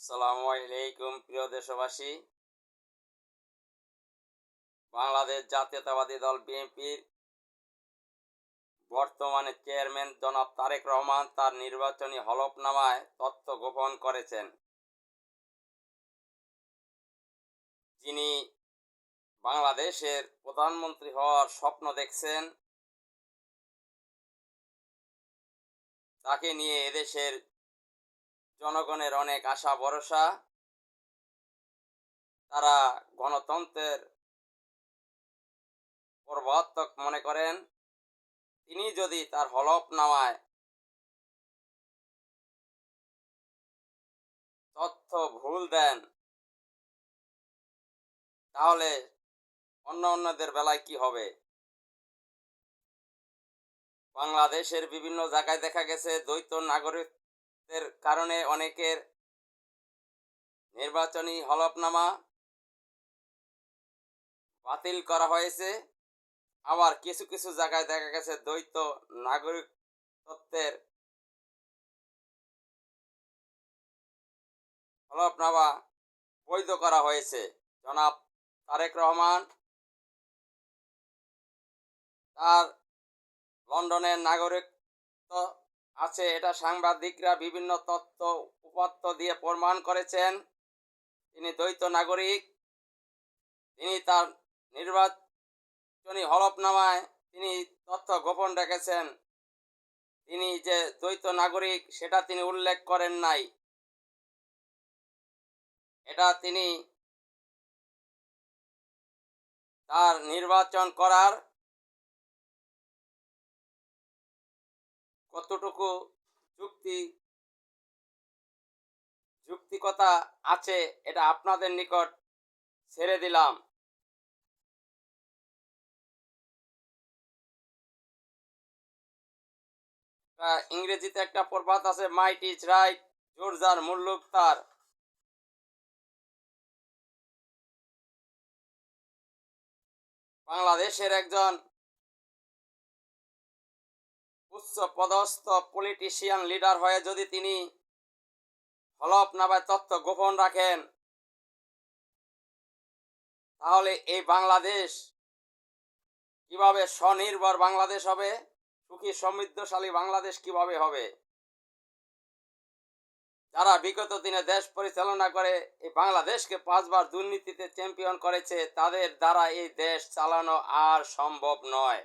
আসসালামু আলাইকুম প্রিয় দেশবাসী। বাংলাদেশ জাতীয়তাবাদী দল বিএনপির বর্তমানে চেয়ারম্যান জনাব তারেক রহমান তার নির্বাচনী হলফনামায় তথ্য গোপন করেছেন। যিনি বাংলাদেশের প্রধানমন্ত্রী হওয়ার স্বপ্ন দেখছেন, তাকে নিয়ে এদেশের জনগণের অনেক আশা ভরসা। তারা গণতন্ত্রের প্রবর্তক মনে করেন। তিনি যদি তার হলফনামায় তথ্য ভুল দেন, তাহলে অন্যদের বেলায় কি হবে? বাংলাদেশের বিভিন্ন জায়গায় দেখা গেছে দ্বৈত নাগরিকদের কারণে অনেকের নির্বাচনী হলফনামা বাতিল করা হয়েছে। আবার কিছু কিছু জায়গায় দেখা গেছে দ্বৈত নাগরিকত্বের হলফনামা বৈধ করা হয়েছে। জনাব তারেক রহমান তার লন্ডনের নাগরিকত্ব আছে, এটা সাংবাদিকরা বিভিন্ন তথ্য উপাত্ত দিয়ে প্রমাণ করেছেন। তিনি দ্বৈত নাগরিক। তিনি তার নির্বাচনী হলফনামায় তিনি তথ্য গোপন রেখেছেন। তিনি যে দ্বৈত নাগরিক সেটা তিনি উল্লেখ করেন নাই। এটা তিনি তার নির্বাচন করার কতটুকু যুক্তিকতা আছে এটা আপনাদের নিকট ছেড়ে দিলাম। ইংরেজিতে একটা প্রবাদ আছে, মাইট ইজ রাইট, জোর যার মুল্লুক তার। বাংলাদেশের একজন উচ্চ পদস্থ পলিটিশিয়ান লিডার হয়ে যদি তিনি হলফনামায় তথ্য গোপন রাখেন, তাহলে এই বাংলাদেশ কিভাবে স্বনির্ভর বাংলাদেশ হবে? সুখী সমৃদ্ধশালী বাংলাদেশ কিভাবে হবে? যারা বিগত দিনে দেশ পরিচালনা করে এই বাংলাদেশকে 5 বার দুর্নীতিতে চ্যাম্পিয়ন করেছে, তাদের দ্বারা এই দেশ চালানো আর সম্ভব নয়।